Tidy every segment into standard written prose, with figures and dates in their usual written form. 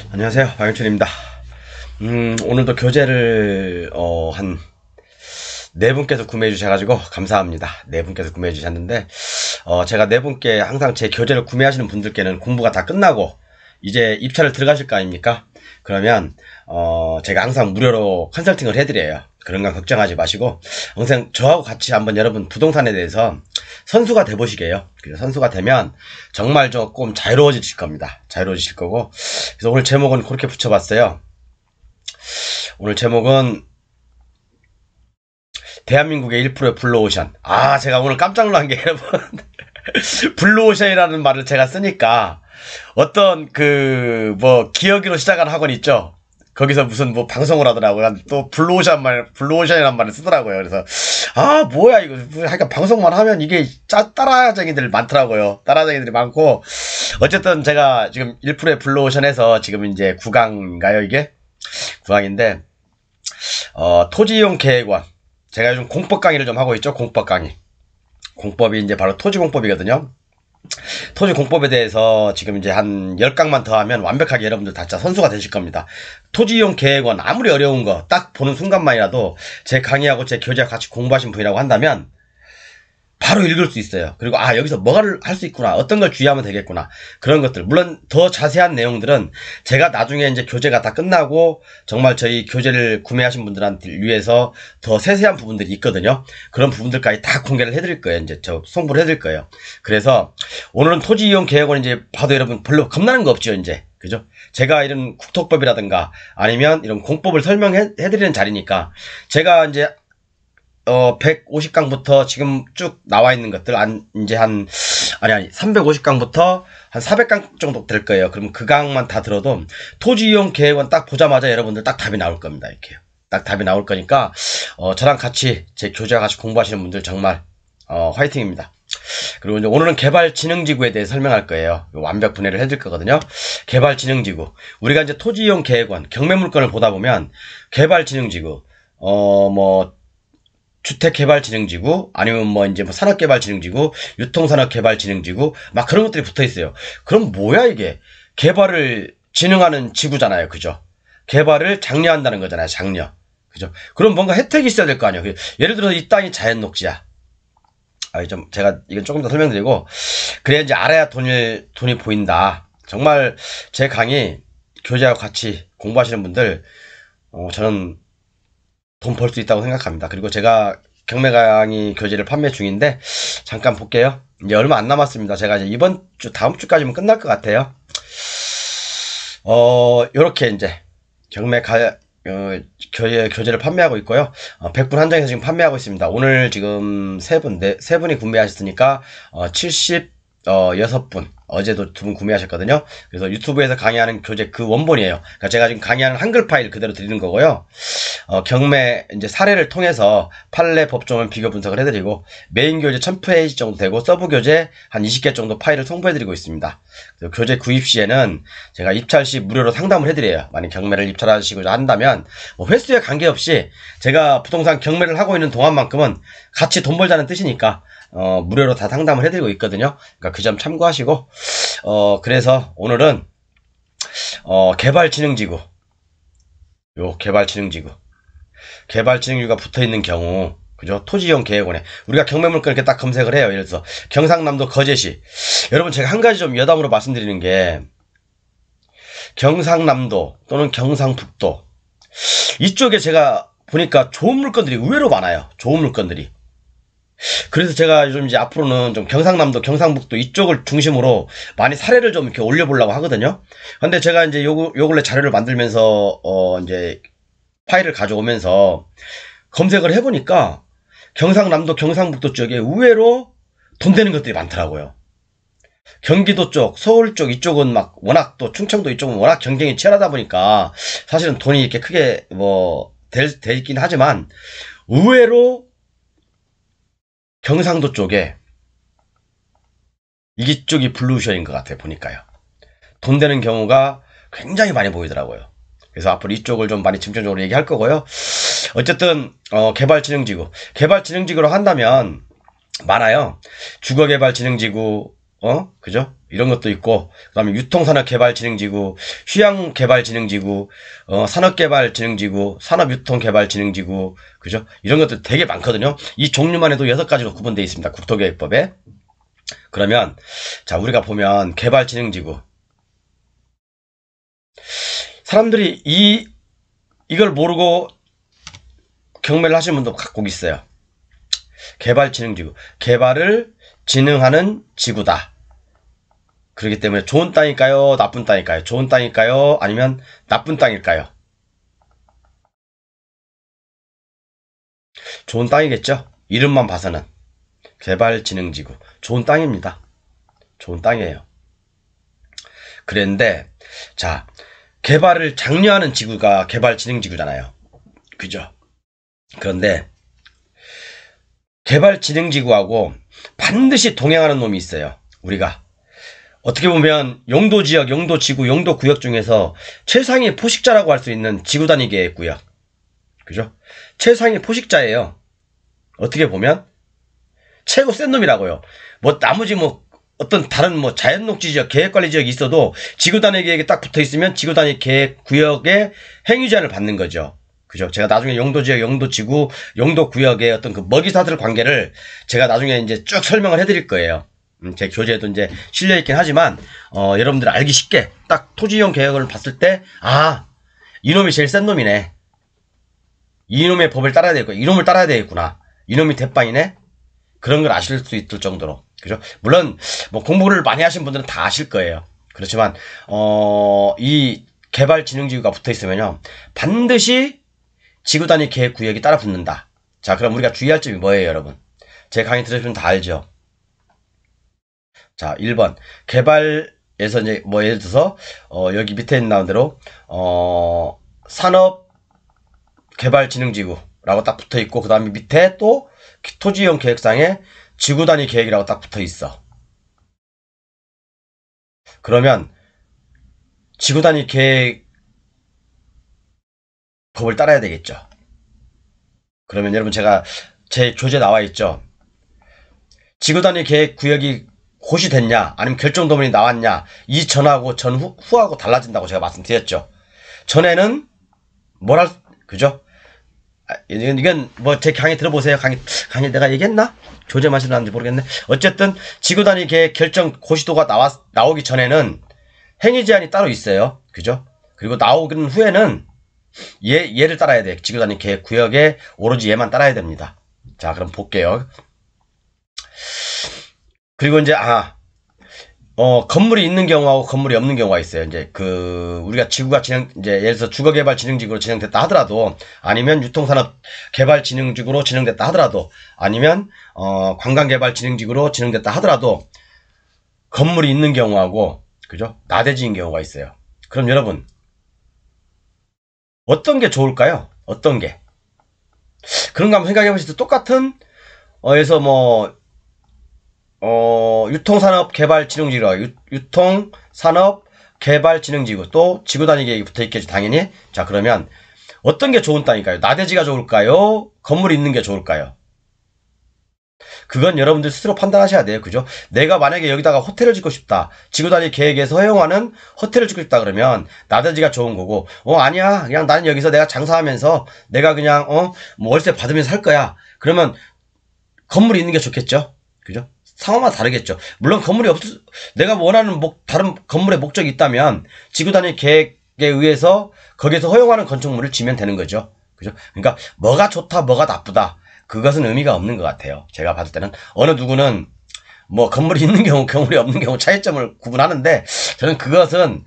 안녕하세요, 박영준입니다. 오늘도 교재를 한 네 분께서 구매해 주셔가지고 감사합니다. 네 분께서 구매해 주셨는데 제가 네 분께 항상 제 교재를 구매하시는 분들께는 공부가 다 끝나고 이제 입찰을 들어가실 거 아닙니까? 그러면 제가 항상 무료로 컨설팅을 해드려요. 그런 건 걱정하지 마시고 항상 저하고 같이 한번 여러분 부동산에 대해서 선수가 돼보시게요. 그래서 선수가 되면 정말 조금 자유로워지실 겁니다. 자유로워지실 거고. 그래서 오늘 제목은 그렇게 붙여봤어요. 오늘 제목은 대한민국의 1%의 블루오션. 제가 오늘 깜짝 놀란 게 여러분 블루오션이라는 말을 제가 쓰니까 어떤 기어기로 시작하는 학원 있죠. 거기서 무슨 방송을 하더라고요. 또 블루오션이라는 말을 쓰더라고요. 그래서 뭐야 이거. 하여간 방송만 하면 이게 따라쟁이들 많더라고요. 따라쟁이들이 많고 어쨌든 제가 지금 1%의 블루오션에서 지금 이제 9강인가요 이게? 9강인데 토지이용 계획원. 제가 요즘 공법 강의를 좀 하고 있죠. 공법 강의. 공법이 이제 바로 토지공법이거든요. 토지공법에 대해서 지금 이제 한 10강만 더 하면 완벽하게 여러분들 다 선수가 되실 겁니다. 토지이용 계획원 아무리 어려운 거 딱 보는 순간만이라도 제 강의하고 제 교재와 같이 공부하신 분이라고 한다면 바로 읽을 수 있어요. 그리고 여기서 뭐를 할 수 있구나, 어떤 걸 주의하면 되겠구나, 그런 것들. 물론 더 자세한 내용들은 제가 나중에 이제 교재가 다 끝나고 정말 저희 교재를 구매하신 분들한테 위해서 더 세세한 부분들이 있거든요. 그런 부분들까지 다 공개를 해드릴 거예요. 이제 저 송부를 해드릴 거예요. 그래서 오늘은 토지이용 계획원 이제 봐도 여러분 별로 겁나는 거 없죠 이제. 그죠? 제가 이런 국토법이라든가 아니면 이런 공법을 설명해드리는 자리니까 제가 이제 150강부터 지금 쭉 나와 있는 것들, 이제 350강부터 한 400강 정도 될 거예요. 그럼 그 강만 다 들어도 토지이용 계획원 딱 보자마자 여러분들 딱 답이 나올 겁니다. 이렇게요. 딱 답이 나올 거니까, 저랑 같이, 제 교재와 같이 공부하시는 분들 정말, 화이팅입니다. 그리고 이제 오늘은 개발진흥지구에 대해 설명할 거예요. 완벽 분해를 해줄 거거든요. 개발진흥지구. 우리가 이제 토지이용 계획원, 경매물건을 보다 보면, 개발진흥지구, 주택개발진흥지구, 아니면 산업개발진흥지구, 유통산업개발진흥지구, 막 그런 것들이 붙어 있어요. 그럼 뭐야 이게? 개발을 진흥하는 지구잖아요. 그죠? 개발을 장려한다는 거잖아요. 장려. 그죠? 그럼 뭔가 혜택이 있어야 될 거 아니에요. 예를 들어서 이 땅이 자연녹지야. 제가 이건 조금 더 설명드리고, 그래야 이제 알아야 돈이 보인다. 정말 제 강의, 교재와 같이 공부하시는 분들, 저는 돈 벌 수 있다고 생각합니다. 그리고 제가 경매 강의 교재를 판매 중인데 잠깐 볼게요. 이제 얼마 안 남았습니다. 제가 이제 이번 주 다음 주까지면 끝날 것 같아요. 요렇게 이제 교재를 판매하고 있고요. 100분 한정해서 지금 판매하고 있습니다. 오늘 지금 세 분이 구매하셨으니까 76분, 어제도 2분 구매하셨거든요. 그래서 유튜브에서 강의하는 교재 그 원본이에요. 그러니까 제가 지금 강의하는 한글 파일 그대로 드리는 거고요. 경매 이제 사례를 통해서 판례 법조문 비교 분석을 해드리고, 메인 교재 1000페이지 정도 되고 서브 교재 한 20개 정도 파일을 송부해드리고 있습니다. 그래서 교재 구입 시에는 제가 입찰 시 무료로 상담을 해드려요. 만약 경매를 입찰하시고자 한다면 횟수에 관계없이 제가 부동산 경매를 하고 있는 동안만큼은 같이 돈 벌자는 뜻이니까 무료로 다 상담을 해드리고 있거든요. 그러니까 그 점 참고하시고, 그래서 오늘은 개발진흥지구, 개발진흥지구가 붙어있는 경우, 그죠? 토지이용 계획원에 우리가 경매물건 이렇게 딱 검색을 해요. 예를 들어서 경상남도 거제시. 여러분, 제가 한 가지 좀 여담으로 말씀드리는 게, 경상남도 또는 경상북도 이쪽에 제가 보니까 좋은 물건들이 의외로 많아요. 좋은 물건들이. 그래서 제가 요즘 이제 앞으로는 좀 경상남도, 경상북도 이쪽을 중심으로 많이 사례를 좀 이렇게 올려보려고 하거든요. 근데 제가 이제 요 근래 자료를 만들면서, 이제 파일을 가져오면서 검색을 해보니까 경상남도, 경상북도 쪽에 의외로 돈 되는 것들이 많더라고요. 경기도 쪽, 서울 쪽 이쪽은 막 워낙, 또 충청도 이쪽은 워낙 경쟁이 치열하다 보니까 사실은 돈이 이렇게 크게 되긴 하지만 의외로 경상도 쪽에 이쪽이 블루오션인 것 같아요. 보니까요. 돈 되는 경우가 굉장히 많이 보이더라고요. 그래서 앞으로 이쪽을 좀 많이 집중적으로 얘기할 거고요. 어쨌든 개발진흥지구로 한다면 많아요. 주거개발진흥지구, 그죠? 이런 것도 있고, 그 다음에 유통산업개발진흥지구, 휴양개발진흥지구, 산업개발진흥지구, 산업유통개발진흥지구, 그죠? 이런 것도 되게 많거든요. 이 종류만 해도 6가지로 구분되어 있습니다. 국토계획법에. 그러면, 자, 우리가 보면, 개발진흥지구. 사람들이 이걸 모르고 경매를 하시는 분도 갖고 있어요. 개발진흥지구. 개발을 진흥하는 지구다. 그렇기 때문에 좋은 땅일까요? 나쁜 땅일까요? 좋은 땅일까요? 아니면 나쁜 땅일까요? 좋은 땅이겠죠? 이름만 봐서는. 개발진흥지구. 좋은 땅입니다. 좋은 땅이에요. 그런데 자, 개발을 장려하는 지구가 개발진흥지구잖아요. 그죠? 그런데 개발진흥지구하고 반드시 동행하는 놈이 있어요. 우리가 어떻게 보면 용도지역, 용도지구, 용도구역 중에서 최상위 포식자라고 할 수 있는 지구단위 계획구역. 그죠? 최상위 포식자예요. 어떻게 보면 최고 센 놈이라고요. 뭐 나머지 뭐 어떤 다른 뭐 자연녹지지역, 계획관리지역이 있어도 지구단위 계획에 딱 붙어있으면 지구단위 계획구역의 행위제한을 받는 거죠. 그죠? 제가 나중에 용도지역, 용도지구, 용도구역의 어떤 그 먹이사슬 관계를 제가 나중에 이제 쭉 설명을 해드릴 거예요. 제 교재에도 이제 실려있긴 하지만, 여러분들 알기 쉽게 딱 토지이용 계획을 봤을 때, 아, 이놈이 제일 센 놈이네. 이놈의 법을 따라야 되겠구나. 이놈을 따라야 되겠구나. 이놈이 대빵이네. 그런 걸 아실 수 있을 정도로. 그죠? 물론, 뭐 공부를 많이 하신 분들은 다 아실 거예요. 그렇지만, 이 개발진흥지구가 붙어 있으면요. 반드시 지구단위 계획구역이 따라 붙는다. 자, 그럼 우리가 주의할 점이 뭐예요, 여러분? 제 강의 들으시면 다 알죠? 자, 1번. 개발에서 이제 뭐 예를 들어서 여기 밑에 나온 대로 산업개발진흥지구라고 딱 붙어 있고 그다음에 밑에 또 토지이용 계획상에 지구단위 계획이라고 딱 붙어 있어. 그러면 지구단위 계획 법을 따라야 되겠죠. 그러면 여러분 제가 제 교재에 나와 있죠. 지구단위 계획 구역이 고시됐냐 아니면 결정도면이 나왔냐 이 전하고 전후하고 달라진다고 제가 말씀드렸죠. 전에는 그죠? 이건 뭐 제 강의 들어보세요. 강의 내가 얘기했나? 교재 마시는지 모르겠네. 어쨌든 지구단위 계획 결정 고시도가 나오기 전에는 행위 제한이 따로 있어요. 그죠? 그리고 나오는 후에는 얘를 따라야 돼. 지구단위 계획 구역에 오로지 얘만 따라야 됩니다. 자, 그럼 볼게요. 그리고 이제 건물이 있는 경우하고 건물이 없는 경우가 있어요. 이제 우리가 지구가 이제 예를 들어서 주거개발진흥지구로 진행됐다 하더라도 아니면 유통산업개발진흥지구로 진행됐다 하더라도 아니면 관광개발진흥지구로 진행됐다 하더라도 건물이 있는 경우하고 그죠? 나대지인 경우가 있어요. 그럼 여러분 어떤 게 좋을까요? 어떤 게? 그런 거 한번 생각해 보실 때 똑같은 에서 뭐 유통산업개발진흥지구, 유통산업개발진흥지구, 또 지구단위 계획이 붙어있겠지, 당연히. 자, 그러면, 어떤 게 좋은 땅일까요? 나대지가 좋을까요? 건물이 있는 게 좋을까요? 그건 여러분들 스스로 판단하셔야 돼요. 그죠? 내가 만약에 여기다가 호텔을 짓고 싶다. 지구단위 계획에서 허용하는 호텔을 짓고 싶다 그러면, 나대지가 좋은 거고, 아니야. 그냥 나는 여기서 내가 장사하면서, 내가 그냥, 뭐 월세 받으면서 살 거야. 그러면, 건물이 있는 게 좋겠죠? 그죠? 상황마다 다르겠죠. 물론 건물이 내가 원하는 다른 건물의 목적이 있다면 지구단위 계획에 의해서 거기에서 허용하는 건축물을 지면 되는 거죠. 그죠? 그러니까 뭐가 좋다, 뭐가 나쁘다. 그것은 의미가 없는 것 같아요. 제가 봤을 때는 어느 누구는 뭐 건물이 있는 경우, 건물이 없는 경우 차이점을 구분하는데 저는 그것은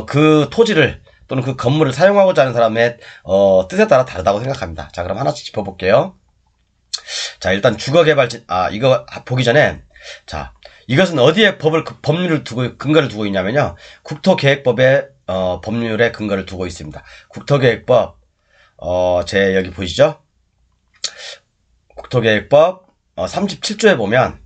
그 토지를 또는 그 건물을 사용하고자 하는 사람의 뜻에 따라 다르다고 생각합니다. 자, 그럼 하나씩 짚어볼게요. 자, 일단 이거 보기 전에, 자, 이것은 어디에 법률을 근거를 두고 있냐면요. 국토계획법의, 법률에 근거를 두고 있습니다. 국토계획법, 여기 보이시죠? 국토계획법, 37조에 보면,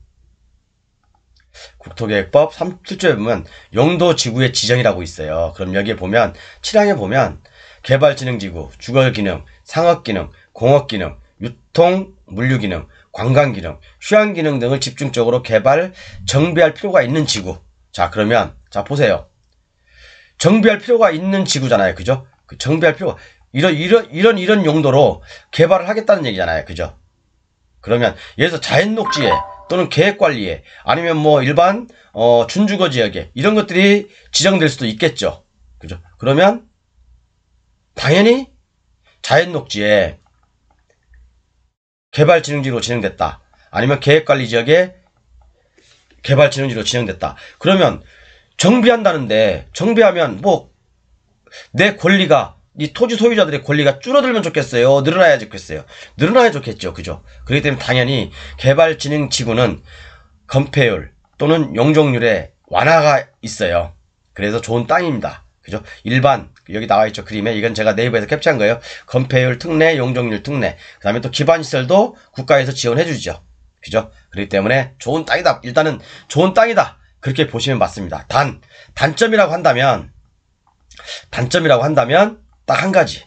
국토계획법 37조에 보면, 용도지구의 지정이라고 있어요. 그럼 여기에 보면, 7항에 보면, 개발진흥지구, 주거기능, 상업기능, 공업기능, 유통, 물류기능, 관광기능, 휴양기능 등을 집중적으로 개발, 정비할 필요가 있는 지구. 자, 그러면 자 보세요. 정비할 필요가 있는 지구잖아요. 그죠? 그 정비할 필요가 이런 용도로 개발을 하겠다는 얘기잖아요. 그죠? 그러면 예를 들어서 자연 녹지에 또는 계획 관리에 아니면 뭐 일반 준주거 지역에 이런 것들이 지정될 수도 있겠죠. 그죠? 그러면 당연히 자연 녹지에 개발진흥지로 지정됐다. 아니면 계획관리 지역에 개발진흥지로 지정됐다. 그러면 정비한다는데 정비하면 뭐 내 권리가 이 토지 소유자들의 권리가 줄어들면 좋겠어요? 늘어나야 좋겠어요? 늘어나야 좋겠죠. 그죠? 그렇기 때문에 당연히 개발진흥지구는 건폐율 또는 용적률에 완화가 있어요. 그래서 좋은 땅입니다. 그죠? 일반 여기 나와있죠. 그림에 이건 제가 네이버에서 캡처한 거예요. 건폐율 특례, 용적률 특례. 그 다음에 또 기반시설도 국가에서 지원해 주죠. 그죠? 그렇기 때문에 좋은 땅이다. 일단은 좋은 땅이다. 그렇게 보시면 맞습니다. 단점이라고 한다면 딱 한 가지.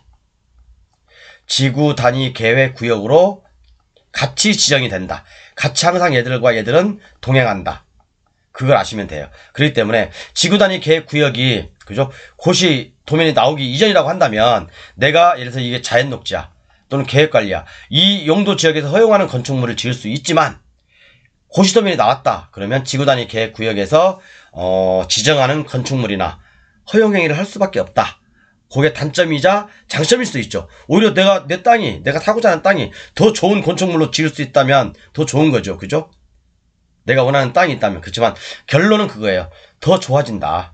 지구 단위 계획 구역으로 같이 지정이 된다. 같이 항상 얘들은 동행한다. 그걸 아시면 돼요. 그렇기 때문에 지구 단위 계획 구역이 그죠? 고시 도면이 나오기 이전이라고 한다면 내가 예를 들어서 이게 자연 녹지야 또는 계획 관리야. 이 용도 지역에서 허용하는 건축물을 지을 수 있지만 고시 도면이 나왔다. 그러면 지구 단위 계획 구역에서 지정하는 건축물이나 허용 행위를 할 수밖에 없다. 그게 단점이자 장점일 수도 있죠. 오히려 내가 사고자 하는 땅이 더 좋은 건축물로 지을 수 있다면 더 좋은 거죠. 그죠? 내가 원하는 땅이 있다면. 그렇지만 결론은 그거예요. 더 좋아진다.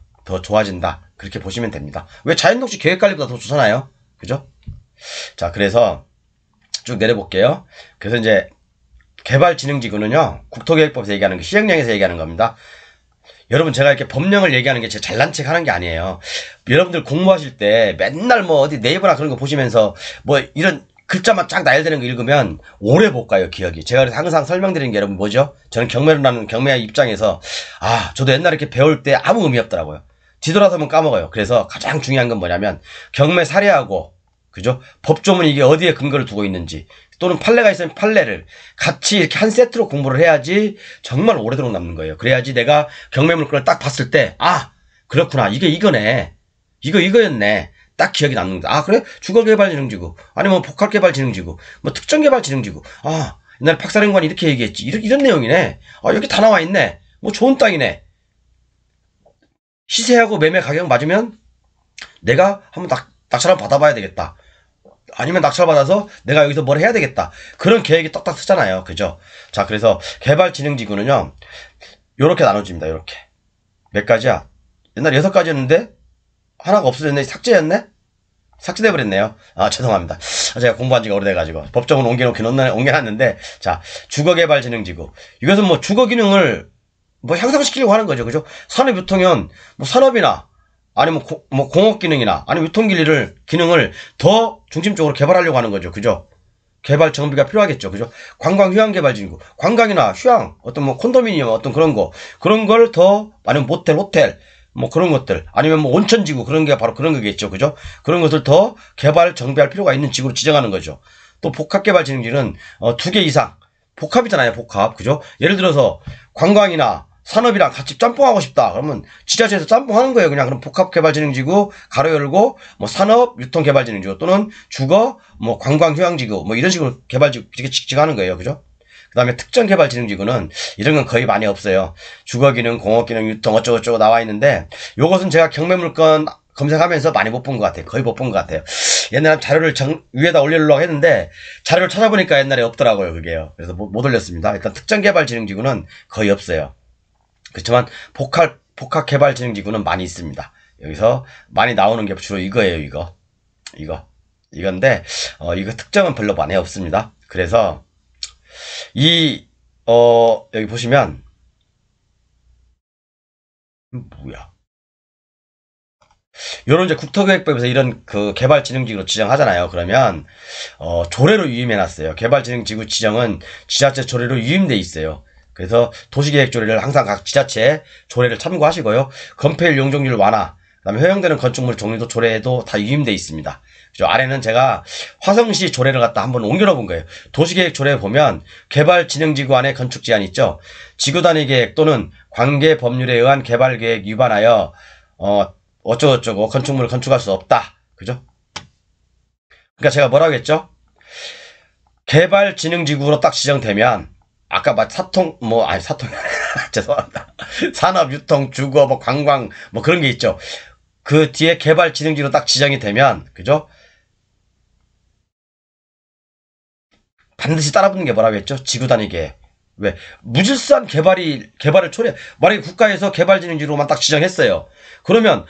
그렇게 보시면 됩니다. 왜 자연녹지 계획관리보다 더 좋잖아요. 그죠? 자, 그래서 쭉 내려볼게요. 그래서 이제 개발진흥지구는요, 국토계획법에서 얘기하는 거, 시행령에서 얘기하는 겁니다. 여러분, 제가 이렇게 법령을 얘기하는 게 제 잘난 척 하는 게 아니에요. 여러분들 공부하실 때 맨날 뭐 어디 네이버나 그런 거 보시면서 뭐 이런 글자만 쫙 나열되는 거 읽으면 오래 못 가요, 기억이. 제가 그래서 항상 설명드리는 게 여러분 뭐죠? 저는 경매의 입장에서 저도 옛날에 이렇게 배울 때 아무 의미 없더라고요. 뒤돌아서면 까먹어요. 그래서 가장 중요한 건 뭐냐면 경매 사례하고 그죠? 법조문이 이게 어디에 근거를 두고 있는지 또는 판례가 있으면 판례를 같이 이렇게 한 세트로 공부를 해야지 정말 오래도록 남는 거예요. 그래야지 내가 경매 물건을 딱 봤을 때 그렇구나. 이게 이거네. 이거였네. 딱 기억이 남는 거다. 그래? 주거개발진흥지구 아니면 복합개발진흥지구 뭐 특정개발진흥지구 옛날에 박사령관이 이렇게 얘기했지. 이런 내용이네. 여기 다 나와 있네. 뭐 좋은 땅이네. 시세하고 매매 가격 맞으면 내가 한번 낙찰을 받아봐야 되겠다. 아니면 낙찰 받아서 내가 여기서 뭘 해야 되겠다. 그런 계획이 딱딱 쓰잖아요. 그죠? 자, 그래서 개발진흥지구는요, 요렇게 나눠집니다. 요렇게. 몇 가지야? 옛날에 6가지였는데, 하나가 없어졌네. 삭제였네? 삭제돼버렸네요. 죄송합니다. 제가 공부한 지가 오래돼가지고. 법정을 옮겨놨는데, 자, 주거개발진흥지구. 이것은 뭐 주거기능을 뭐 향상시키려고 하는 거죠. 그죠? 산업유통은 뭐 산업이나 아니면 뭐 공업기능이나 아니면 기능을 더 중심적으로 개발하려고 하는 거죠. 그죠? 개발 정비가 필요하겠죠. 그죠? 관광 휴양 개발진구. 관광이나 휴양, 어떤 뭐 콘도미니엄 어떤 그런 걸 더, 아니면 모텔, 호텔, 뭐 그런 것들, 아니면 뭐 온천지구, 그런 게 바로 그런 거겠죠. 그죠? 그런 것을 더 개발 정비할 필요가 있는 지구로 지정하는 거죠. 또 복합개발진흥지는 2개 이상. 복합이잖아요. 복합. 그죠? 예를 들어서 관광이나 산업이랑 같이 짬뽕하고 싶다. 그러면 지자체에서 짬뽕하는 거예요. 그럼 복합개발진흥지구 가로 열고 뭐 산업 유통개발진흥지구 또는 주거 뭐 관광휴양지구 뭐 이런 식으로 지정하는 거예요. 그죠? 그 다음에 특정개발진흥지구는 이런 건 거의 많이 없어요. 주거기능, 공업기능, 유통 어쩌고저쩌고 나와 있는데 요것은 제가 경매물건 검색하면서 많이 못 본 것 같아요. 거의 못 본 것 같아요. 옛날에 자료를 위에다 올리려고 했는데 자료를 찾아보니까 옛날에 없더라고요. 그게요. 그래서 못 올렸습니다. 일단 특정개발진흥지구는 거의 없어요. 그렇지만 복합개발진흥지구는 많이 있습니다. 여기서 많이 나오는 게 주로 이거예요. 이건데 이거 특정은 별로 많이 없습니다. 그래서 여기 보시면 뭐야? 요런 이제 국토계획법에서 이런 그 개발진흥지구로 지정하잖아요. 그러면 조례로 위임해놨어요. 개발진흥지구 지정은 지자체 조례로 위임돼 있어요. 그래서 도시계획 조례를 항상 각 지자체 조례를 참고하시고요. 건폐율 용적률 완화, 그 그다음에 허용되는 건축물 종류도 조례에도 다 위임되어 있습니다. 그죠? 아래는 제가 화성시 조례를 갖다 한번 옮겨 놓은 거예요. 도시계획 조례에 보면 개발진흥지구 안에 건축 제한이 있죠. 지구단위 계획 또는 관계 법률에 의한 개발 계획 위반하여 어쩌고저쩌고 건축물을 건축할 수 없다. 그죠? 그러니까 제가 뭐라고 했죠? 개발진흥지구로 딱 지정되면 아까 사통 죄송합니다. 산업, 유통, 주거, 뭐 관광 뭐 그런 게 있죠. 그 뒤에 개발진흥지로 딱 지정이 되면 그죠? 반드시 따라붙는 게 뭐라고 했죠? 지구단위 계획. 왜? 무질서한 개발을 초래. 만약에 국가에서 개발진흥지로만 딱 지정했어요. 그러면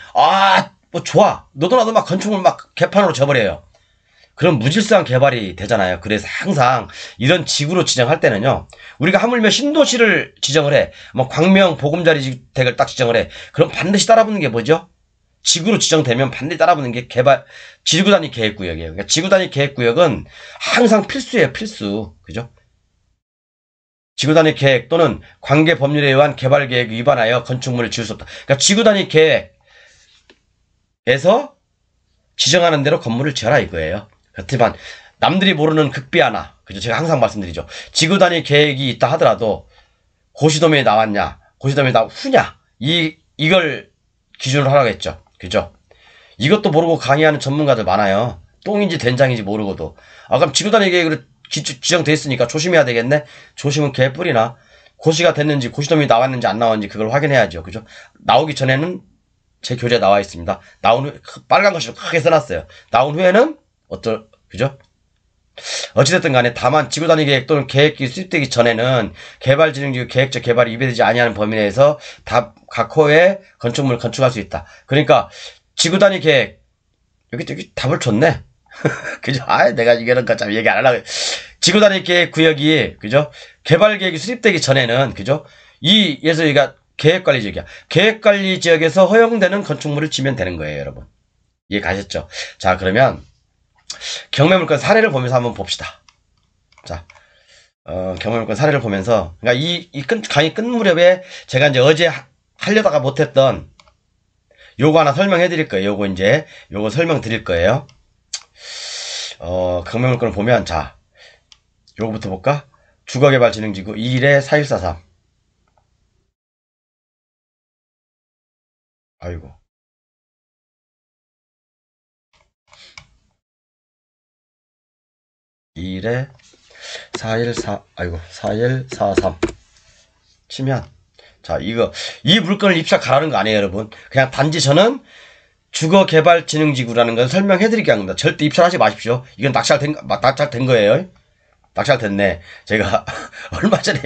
뭐 좋아. 너도 나도 막 건축물 막 개판으로 져버려요. 그럼 무질서한 개발이 되잖아요. 그래서 항상 이런 지구로 지정할 때는요. 우리가 하물며 신도시를 지정을 해. 뭐 광명 보금자리 주택을 딱 지정을 해. 그럼 반드시 따라붙는 게 뭐죠? 지구로 지정되면 반드시 따라붙는 게 지구단위 계획구역이에요. 그러니까 지구단위 계획구역은 항상 필수예요. 필수. 그죠? 지구단위 계획 또는 관계 법률에 의한 개발 계획 위반하여 건축물을 지을 수 없다. 그러니까 지구단위 계획에서 지정하는 대로 건물을 지어라 이거예요. 그렇지만 남들이 모르는 극비 하나. 그죠? 제가 항상 말씀드리죠. 지구단위 계획이 있다 하더라도 고시도면이 나왔냐, 고시도면이 후냐, 이걸 기준으로 하라고 했죠. 그죠? 이것도 모르고 강의하는 전문가들 많아요. 똥인지 된장인지 모르고도. 그럼 지구단위 계획으로 지정돼 있으니까 조심해야 되겠네? 조심은 개뿔이나. 고시가 됐는지, 고시도면이 나왔는지 안 나왔는지 그걸 확인해야죠. 그죠? 나오기 전에는 제 교재에 나와 있습니다. 나온 후에, 빨간 글씨로 크게 써놨어요. 나온 후에는, 그죠? 어찌됐든 간에 다만 지구단위 계획 또는 계획이 수립되기 전에는 개발진흥지구 계획적 개발이 위배되지 아니하는 범위 내에서 각 호에 건축물을 건축할 수 있다. 그러니까 지구단위 계획 여기 답을 줬네. 그죠? 내가 이런 거 참 얘기 안 하려고. 지구단위 계획 구역이 그죠? 개발 계획이 수립되기 전에는 그죠? 예서 여기가 계획관리 지역이야. 계획관리 지역에서 허용되는 건축물을 지면 되는 거예요, 여러분. 이해 가셨죠? 자, 그러면 경매물건 사례를 보면서 한번 봅시다. 자, 경매물건 사례를 보면서, 그러니까 강의 끝 무렵에 제가 이제 어제 하려다가 못했던 요거 하나 설명해 드릴 거예요. 요거 설명 드릴 거예요. 경매물건을 보면, 자, 요거부터 볼까? 주거개발진흥지구 21-4143. 아이고. 4143 치면 자 이 물건을 입찰 가라는 거 아니에요 여러분. 그냥 단지 저는 주거개발진흥지구라는 걸 설명해 드리게 한 겁니다. 절대 입찰하지 마십시오. 이건 낙찰된 거예요. 낙찰됐네. 제가 얼마 전에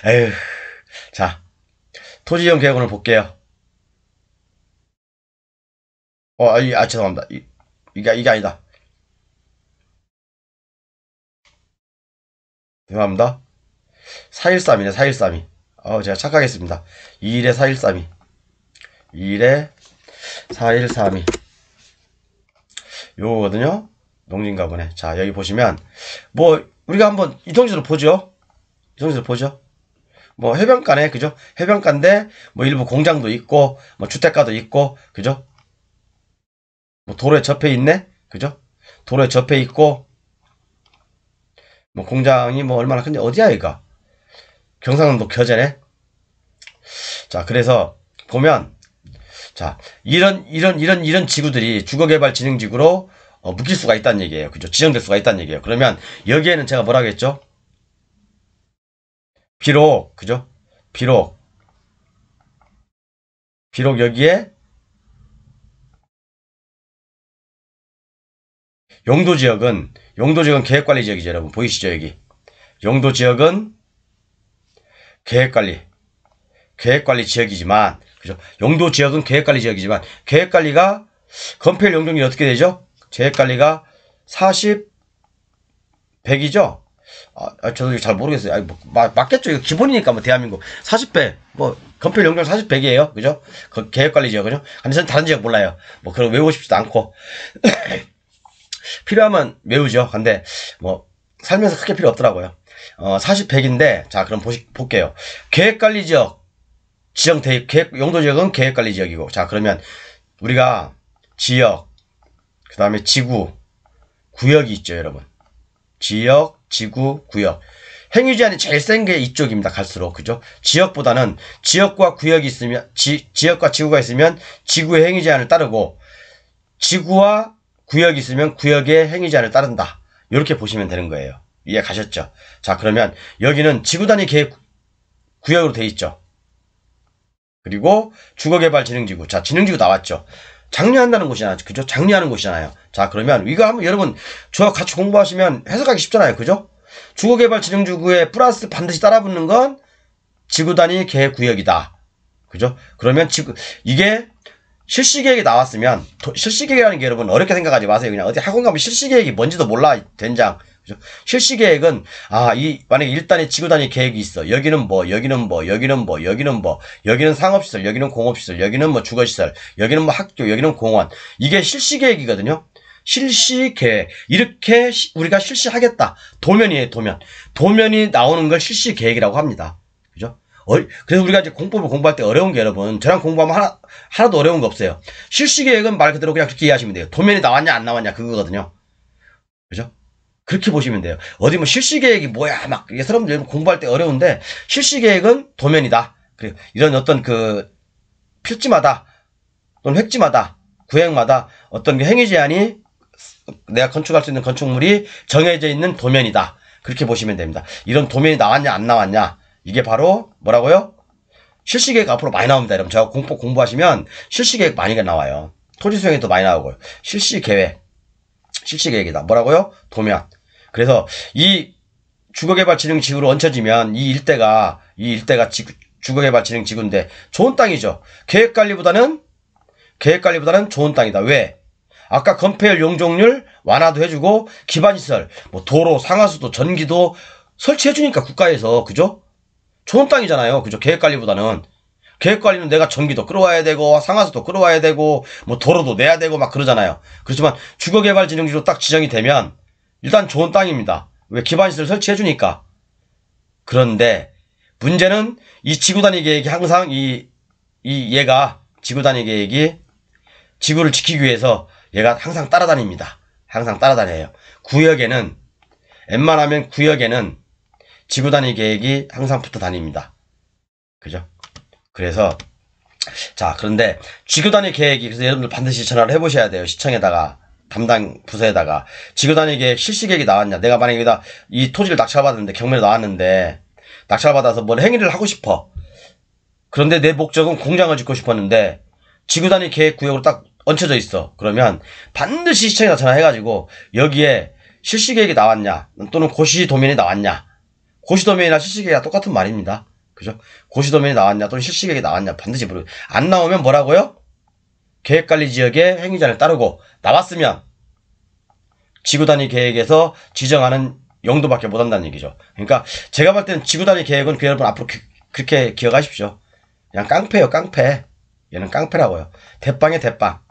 에휴. 자 토지이용 계획원을 볼게요. 죄송합니다. 이게 아니다. 죄송합니다. 413이네, 413이. 제가 착각했습니다. 21-4132. 21-4132. 요거거든요. 농진가보네. 자, 여기 보시면, 우리가 한번 이동지로 보죠? 뭐, 해변가네, 그죠? 해변가인데, 일부 공장도 있고, 주택가도 있고, 그죠? 도로에 접해 있네? 그죠? 도로에 접해 있고, 공장이 얼마나 큰지, 어디야, 이거? 경상남도 겨제네? 자, 그래서, 보면, 자, 이런 지구들이 주거개발진흥지구로, 묶일 수가 있다는 얘기예요. 그죠? 지정될 수가 있다는 얘기예요. 그러면, 여기에는 제가 뭐라고 했죠? 그죠? 비록 여기에, 용도지역은 계획관리지역이죠, 여러분. 보이시죠, 여기? 용도지역은 계획관리 지역이지만, 그죠? 용도지역은 계획관리 지역이지만, 계획관리가, 건폐율 용적률이 어떻게 되죠? 계획관리가 100이죠? 저도 잘 모르겠어요. 맞겠죠? 이거 기본이니까, 대한민국. 40배, 건폐율 용적률 40백이에요. 그죠? 계획관리 지역은요? 근데 저는 다른 지역 몰라요. 그럼 외우고 싶지도 않고. 필요하면 외우죠. 근데 살면서 크게 필요 없더라고요. 40, 100인데 자 그럼 볼게요. 계획관리 지역 지정 계획, 용도지역은 계획관리지역이고. 자, 그러면 우리가 지역, 그 다음에 지구, 구역이 있죠, 여러분. 지역, 지구, 구역. 행위 제한이 제일 센 게 이쪽입니다. 갈수록. 그죠? 지역보다는 지역과 구역이 있으면, 지역과 지구가 있으면 지구의 행위 제한을 따르고, 지구와 구역이 있으면 구역의 행위 제한을 따른다. 이렇게 보시면 되는 거예요. 이해 가셨죠? 자, 그러면 여기는 지구 단위 계획 구역으로 돼 있죠. 그리고 주거개발진흥지구. 자, 진흥지구 나왔죠. 장려한다는 곳이잖아요. 그죠? 장려하는 곳이잖아요. 자, 그러면 이거 한번 여러분 저와 같이 공부하시면 해석하기 쉽잖아요. 그죠? 주거개발진흥지구에 플러스 반드시 따라붙는 건 지구단위 계획구역이다. 그죠? 그러면 이게 실시계획이 나왔으면, 실시계획이라는 게 여러분 어렵게 생각하지 마세요. 그냥 어디 학원 가면 실시계획이 뭔지도 몰라, 된장. 그죠? 실시계획은, 만약에 1단위 지구단위 계획이 있어. 여기는 뭐, 여기는 뭐, 여기는 뭐, 여기는 뭐, 여기는 상업시설, 여기는 공업시설, 여기는 뭐 주거시설, 여기는 뭐 학교, 여기는 공원. 이게 실시계획이거든요. 실시계획. 이렇게 우리가 실시하겠다. 도면이에요, 도면. 도면이 나오는 걸 실시계획이라고 합니다. 그죠? 그래서 우리가 이제 공법을 공부할 때 어려운 게 여러분, 저랑 공부하면 하나도 어려운 거 없어요. 실시계획은 말 그대로 그냥 그렇게 이해하시면 돼요. 도면이 나왔냐 안 나왔냐 그거거든요. 그죠? 그렇게 보시면 돼요. 어디 뭐 실시계획이 뭐야 막 이게 사람들 공부할 때 어려운데 실시계획은 도면이다. 그리고 이런 어떤 그 필지마다 또는 획지마다 구획마다 어떤 그 행위 제한이 내가 건축할 수 있는 건축물이 정해져 있는 도면이다. 그렇게 보시면 됩니다. 이런 도면이 나왔냐 안 나왔냐 이게 바로 뭐라고요? 실시계획 앞으로 많이 나옵니다. 여러분 제가 공부하시면 실시계획 많이 나와요. 토지수용이 더 많이 나오고요. 실시계획이다. 뭐라고요? 도면. 그래서 이 주거개발진흥지구로 얹혀지면 이 일대가 주거개발진흥지구인데 좋은 땅이죠. 계획관리보다는 좋은 땅이다. 왜? 아까 건폐율 용적률 완화도 해주고 기반시설 뭐 도로 상하수도 전기도 설치해주니까 국가에서 그죠? 좋은 땅이잖아요. 그죠? 계획관리보다는. 계획관리는 내가 전기도 끌어와야 되고, 상하수도 끌어와야 되고, 뭐 도로도 내야 되고 막 그러잖아요. 그렇지만 주거개발진흥지로 딱 지정이 되면 일단 좋은 땅입니다. 왜? 기반시설 설치해주니까. 그런데 문제는 이 지구단위 계획이 항상 얘가 지구단위 계획이 지구를 지키기 위해서 얘가 항상 따라다닙니다. 항상 따라다녀요. 웬만하면 구역에는 지구단위 계획이 항상 붙어 다닙니다. 그죠? 그래서, 자, 그런데 지구단위 계획이, 그래서 여러분들 반드시 전화를 해보셔야 돼요. 시청에다가, 담당 부서에다가. 지구단위 계획, 실시계획이 나왔냐. 내가 만약에 여기다 이 토지를 낙찰받았는데, 경매로 나왔는데, 낙찰받아서 뭔 행위를 하고 싶어. 그런데 내 목적은 공장을 짓고 싶었는데, 지구단위 계획 구역으로 딱 얹혀져 있어. 그러면 반드시 시청에다 전화해가지고, 여기에 실시계획이 나왔냐, 또는 고시도면이 나왔냐. 고시도면이나 실시계획이랑 똑같은 말입니다. 그죠? 고시도면이 나왔냐 또는 실시계획이 나왔냐 반드시 모르고 안 나오면 뭐라고요? 계획관리지역의 행위제한을 따르고 나왔으면 지구단위 계획에서 지정하는 용도밖에 못한다는 얘기죠. 그러니까 제가 볼 때는 지구단위 계획은 여러분 앞으로 그렇게 기억하십시오. 그냥 깡패예요. 깡패. 얘는 깡패라고요. 대빵에 대빵.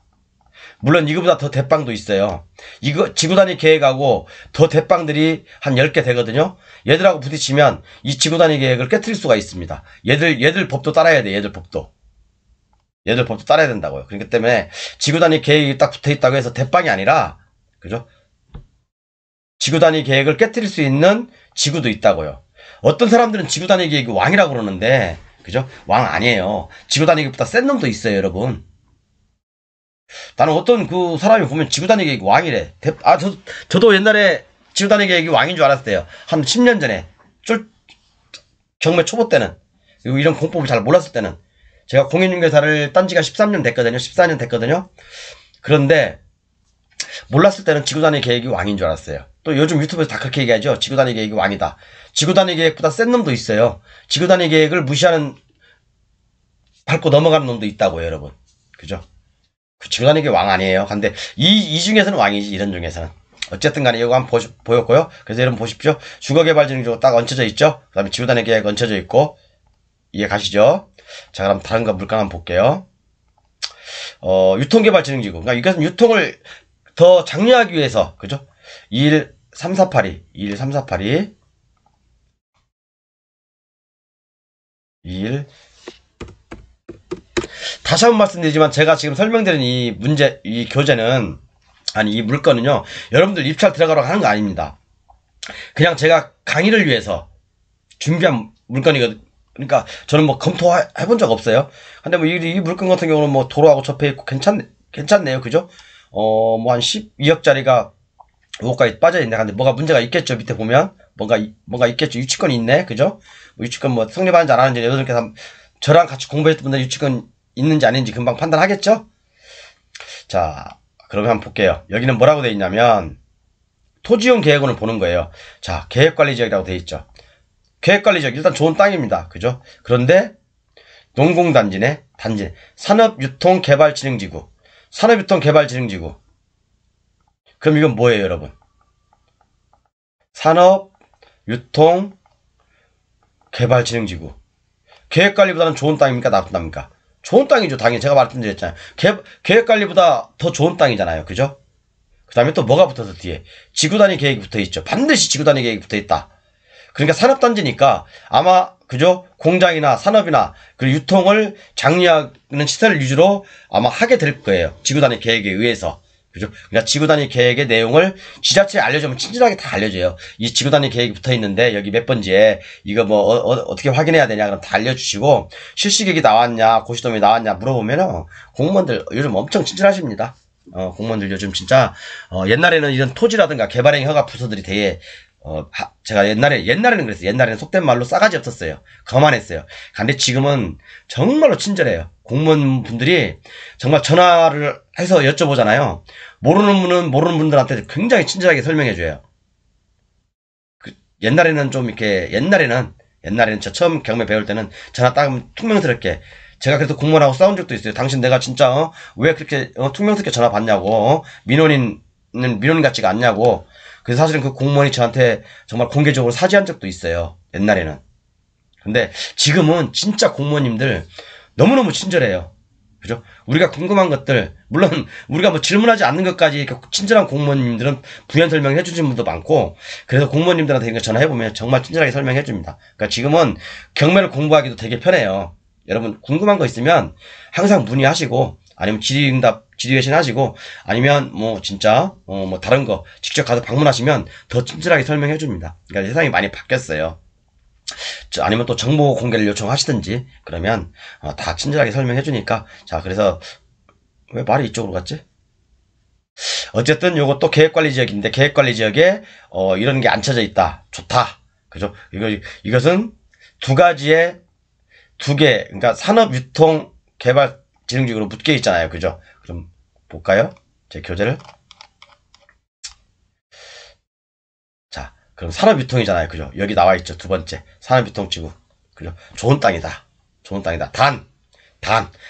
물론 이거보다 더 대빵도 있어요. 이거 지구단위 계획하고 더 대빵들이 한 10개 되거든요. 얘들하고 부딪히면 이 지구단위 계획을 깨트릴 수가 있습니다. 얘들 법도 따라야 돼. 얘들 법도 따라야 된다고요. 그렇기 때문에 지구단위 계획이 딱 붙어있다고 해서 대빵이 아니라 그죠? 지구단위 계획을 깨트릴 수 있는 지구도 있다고요. 어떤 사람들은 지구단위 계획이 왕이라고 그러는데 그죠? 왕 아니에요. 지구단위 계획보다 센 놈도 있어요, 여러분. 나는 어떤 그 사람이 보면 지구단위 계획이 왕이래. 저도 옛날에 지구단위 계획이 왕인 줄 알았어요. 한 10년 전에. 경매 초보 때는. 그리고 이런 공법을 잘 몰랐을 때는. 제가 공인중개사를 딴 지가 13년 됐거든요. 14년 됐거든요. 그런데 몰랐을 때는 지구단위 계획이 왕인 줄 알았어요. 또 요즘 유튜브에서 다 그렇게 얘기하죠. 지구단위 계획이 왕이다. 지구단위 계획보다 센 놈도 있어요. 지구단위 계획을 무시하는, 밟고 넘어가는 놈도 있다고요, 여러분. 그죠? 그 지구단위 계획 왕 아니에요. 근데 이 중에서는 왕이지, 이런 중에서는. 어쨌든 간에 이거 한번 보였고요. 그래서 여러분 보십시오. 주거개발진흥지구 딱 얹혀져 있죠. 그 다음에 지구단위 계획 얹혀져 있고. 이해 가시죠? 자, 그럼 다른 거 물건 한번 볼게요. 유통개발진흥지구. 그러니까 이것은 유통을 더 장려하기 위해서, 그죠? 21348이 21348이 다시 한번 말씀드리지만 제가 지금 설명드린 이 문제, 이 교재는, 아니, 이 물건은요, 여러분들 입찰 들어가라고 하는 거 아닙니다. 그냥 제가 강의를 위해서 준비한 물건이거든요. 그러니까 저는 뭐 검토해본 적 없어요. 근데 뭐 이 물건 같은 경우는 뭐 도로하고 접해 있고 괜찮네요. 그죠? 뭐 한 12억짜리가 5억까지 빠져있네. 근데 뭐가 문제가 있겠죠. 밑에 보면. 뭔가 있겠죠. 유치권이 있네. 그죠? 뭐 유치권 뭐 성립하는지 안 하는지 여러분께서 저랑 같이 공부했던 분들 유치권 있는지 아닌지 금방 판단하겠죠? 자, 그러면 한번 볼게요. 여기는 뭐라고 되어 있냐면, 토지용 계획원을 보는 거예요. 자, 계획관리지역이라고 되어 있죠. 계획관리지역, 일단 좋은 땅입니다. 그죠? 그런데, 농공단지네, 단지, 산업유통개발진흥지구. 산업유통개발진흥지구. 그럼 이건 뭐예요, 여러분? 산업유통개발진흥지구. 계획관리보다는 좋은 땅입니까? 나쁜 땅입니까? 좋은 땅이죠. 당연히 제가 말씀드렸잖아요. 계획관리보다 더 좋은 땅이잖아요. 그죠? 그 다음에 또 뭐가 붙어서 뒤에 지구단위 계획이 붙어있죠. 반드시 지구단위 계획이 붙어있다. 그러니까 산업단지니까 아마 그죠? 공장이나 산업이나 그 유통을 장려하는 시설을 위주로 아마 하게 될 거예요. 지구단위 계획에 의해서. 그죠? 그러니까 지구단위 계획의 내용을 지자체에 알려주면 친절하게 다 알려줘요. 이 지구단위 계획이 붙어있는데 여기 몇 번지에 이거 뭐 어떻게 확인해야 되냐 그럼 다 알려주시고 실시계획이 나왔냐 고시도면이 나왔냐 물어보면은 공무원들 요즘 엄청 친절하십니다. 공무원들 요즘 진짜 옛날에는 이런 토지라든가 개발행 허가 부서들이 되게 제가 옛날에는 그랬어요. 옛날에는 속된 말로 싸가지 없었어요. 거만했어요. 근데 지금은 정말로 친절해요. 공무원 분들이 정말 전화를 해서 여쭤보잖아요. 모르는 분은 모르는 분들한테 굉장히 친절하게 설명해줘요. 옛날에는 좀 이렇게 옛날에는 저 처음 경매 배울 때는 전화 딱 퉁명스럽게 제가 그래서 공무원하고 싸운 적도 있어요. 당신 내가 진짜 왜 그렇게 퉁명스럽게 전화 받냐고 민원인 같지가 않냐고. 그래서 사실은 그 공무원이 저한테 정말 공개적으로 사죄한 적도 있어요. 옛날에는. 근데 지금은 진짜 공무원님들 너무너무 친절해요. 그죠? 우리가 궁금한 것들, 물론 우리가 뭐 질문하지 않는 것까지 친절한 공무원님들은 부연 설명해 주신 분도 많고, 그래서 공무원님들한테 전화해보면 정말 친절하게 설명해 줍니다. 그러니까 지금은 경매를 공부하기도 되게 편해요. 여러분 궁금한 거 있으면 항상 문의하시고, 아니면 질의응답 하시고, 아니면 뭐 진짜 뭐 다른 거 직접 가서 방문하시면 더 친절하게 설명해 줍니다. 그러니까 세상이 많이 바뀌었어요. 아니면 또 정보 공개를 요청하시든지 그러면 다 친절하게 설명해 주니까. 자, 그래서 왜 말이 이쪽으로 갔지? 어쨌든 요것도 계획관리지역인데 계획관리지역에 이런 게 안 쳐져 있다. 좋다. 그죠? 이것은 두 개, 그러니까 산업유통개발진흥지구로 묶여 있잖아요. 그죠? 그럼 볼까요? 제 교재를. 자, 그럼 산업유통이잖아요. 그죠? 여기 나와 있죠. 두 번째. 산업유통지구. 그죠? 좋은 땅이다. 좋은 땅이다. 단.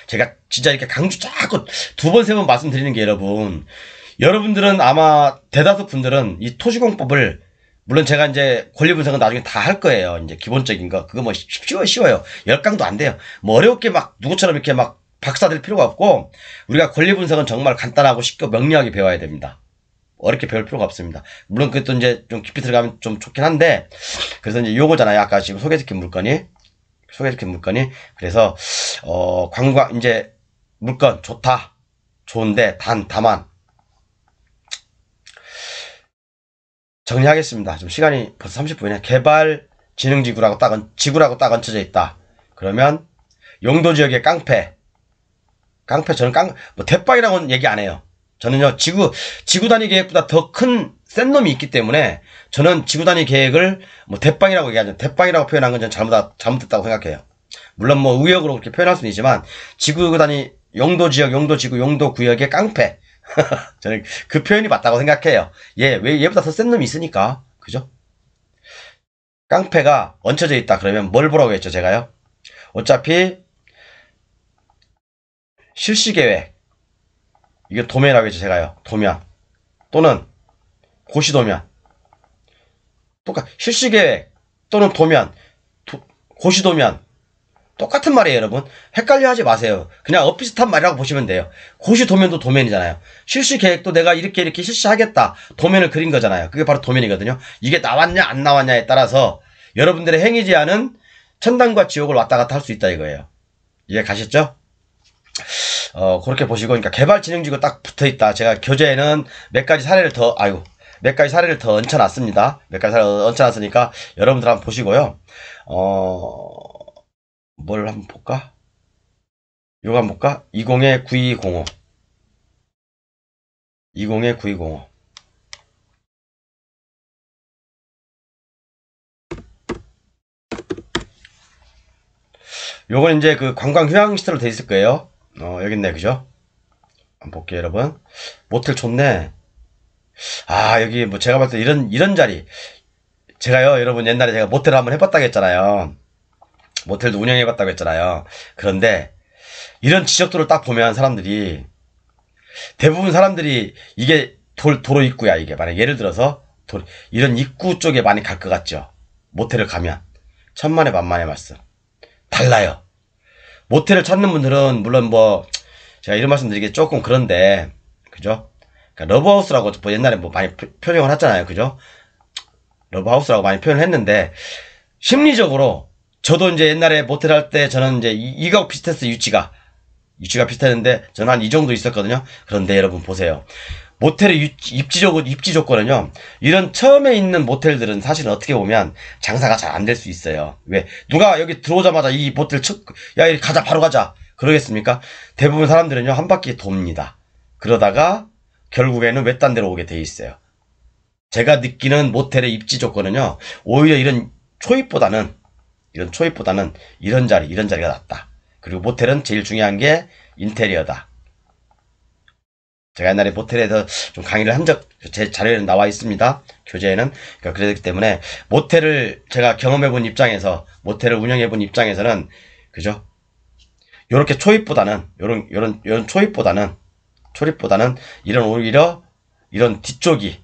제가 진짜 이렇게 강조 자꾸 두 번, 세 번 말씀드리는 게 여러분들은 아마 대다수 분들은 이 토지공법을 물론 제가 이제 권리분석은 나중에 다 할 거예요. 이제 기본적인 거. 그거 뭐 쉬워요. 10강도 안 돼요. 뭐 어렵게 막 누구처럼 이렇게 막 박사될 필요가 없고 우리가 권리분석은 정말 간단하고 쉽고 명료하게 배워야 됩니다. 어렵게 배울 필요가 없습니다. 물론 그것도 이제 좀 깊이 들어가면 좀 좋긴 한데 그래서 이제 요거잖아요. 아까 지금 소개시킨 물건이. 그래서 이제 물건 좋다. 좋은데 다만 정리하겠습니다. 좀 시간이 벌써 30분이네. 개발진흥지구라고 지구라고 딱 얹혀져 있다. 그러면 용도지역의 깡패 저는 뭐 대빵이라고는 얘기 안 해요. 저는요 지구 단위 계획보다 더 큰 센 놈이 있기 때문에 저는 지구 단위 계획을 뭐 대빵이라고 얘기하죠. 대빵이라고 표현한 건 저는 잘못됐다고 생각해요. 물론 뭐 의역으로 그렇게 표현할 수는 있지만 지구 단위 용도지역, 용도지구, 용도구역의 깡패 저는 그 표현이 맞다고 생각해요. 왜 얘보다 더 센 놈이 있으니까. 그죠? 깡패가 얹혀져 있다. 그러면 뭘 보라고 했죠, 제가요? 어차피 실시계획. 이게 도면이라고 했죠, 제가요. 도면. 또는 고시도면. 실시계획 또는 도면. 고시도면. 똑같은 말이에요, 여러분. 헷갈려 하지 마세요. 그냥 비슷한 말이라고 보시면 돼요. 고시도면도 도면이잖아요. 실시계획도 내가 이렇게 실시하겠다. 도면을 그린 거잖아요. 그게 바로 도면이거든요. 이게 나왔냐 안 나왔냐에 따라서 여러분들의 행위 제한은 천당과 지옥을 왔다 갔다 할 수 있다 이거예요. 이해 가셨죠? 그렇게 보시고, 그러니까 개발진흥지구 딱 붙어 있다. 제가 교재에는 몇 가지 사례를 더, 몇 가지 사례를 더 얹혀놨습니다. 몇 가지 사례를 얹혀놨으니까 여러분들 한번 보시고요. 뭘 한번 볼까? 이거 한번 볼까? 20-9205. 20-9205. 요건 이제 그 관광 휴양시설로 돼 있을 거예요. 여기 있네, 그죠? 한번 볼게요, 여러분. 모텔 좋네. 여기 뭐 제가 봤을 때 이런 자리. 제가요, 여러분 옛날에 제가 모텔을 한번 해봤다고 했잖아요. 모텔도 운영해봤다고 했잖아요. 그런데 이런 지적도를 딱 보면 사람들이, 대부분 사람들이 이게 도로 입구야, 이게. 만약 예를 들어서 이런 입구 쪽에 많이 갈 것 같죠? 모텔을 가면. 천만에 만만의 말씀. 달라요. 모텔을 찾는 분들은 물론 뭐 제가 이런 말씀 드리기 조금 그런데, 그죠? 그러니까 러브하우스라고 뭐 옛날에 뭐 많이 표현을 했잖아요, 그죠? 러브하우스라고 많이 표현을 했는데, 심리적으로 저도 이제 옛날에 모텔 할 때 저는 이제 이거 비슷했어요. 유치가 비슷했는데 저는 한 이 정도 있었거든요. 그런데 여러분 보세요. 모텔의 입지 조건은요, 이런 처음에 있는 모텔들은 사실은 어떻게 보면 장사가 잘 안 될 수 있어요. 왜? 누가 여기 들어오자마자 이 모텔 야, 이리 가자, 바로 가자. 그러겠습니까? 대부분 사람들은요, 한 바퀴 돕니다. 그러다가 결국에는 외딴 데로 오게 돼 있어요. 제가 느끼는 모텔의 입지 조건은요, 오히려 이런 초입보다는 이런 자리가 낫다. 그리고 모텔은 제일 중요한 게 인테리어다. 제가 옛날에 모텔에서 좀 강의를 한 제 자료에는 나와 있습니다. 교재에는. 그러니까 그렇기 때문에 모텔을 제가 경험해본 입장에서, 모텔을 운영해본 입장에서는, 그죠? 요렇게 초입보다는, 요런 초입보다는, 오히려 이런 뒤쪽이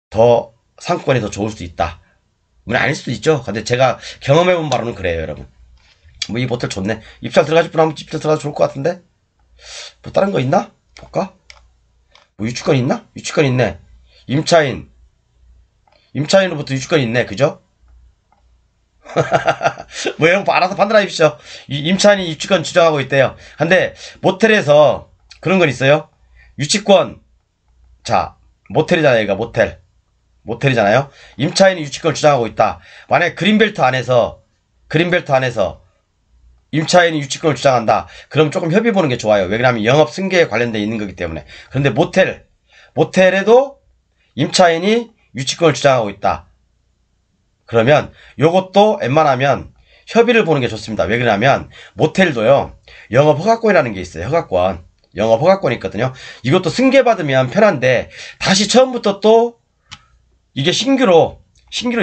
더 상권이 더 좋을 수 있다. 물론 아닐 수도 있죠. 근데 제가 경험해본 바로는 그래요, 여러분. 뭐 이 모텔 좋네. 입찰 들어가실 분 하면 입찰 들어가도 좋을 것 같은데? 뭐 다른 거 있나? 볼까? 뭐 유치권 있나? 유치권 있네. 임차인으로부터 유치권 있네. 그죠? 뭐 여러분 알아서 판단해 주십시오. 임차인이 유치권 주장하고 있대요. 근데 모텔에서 그런 건 있어요. 유치권, 자, 모텔이잖아요. 얘가 모텔이잖아요. 임차인이 유치권을 주장하고 있다. 만약에 그린벨트 안에서 임차인이 유치권을 주장한다. 그럼 조금 협의 보는 게 좋아요. 왜냐하면 영업 승계에 관련돼 있는 거기 때문에. 그런데 모텔에도 임차인이 유치권을 주장하고 있다. 그러면 요것도 웬만하면 협의를 보는 게 좋습니다. 왜 그러냐면 모텔도요, 영업 허가권이라는 게 있어요. 영업 허가권이 있거든요. 이것도 승계받으면 편한데, 다시 처음부터 또 이게 신규로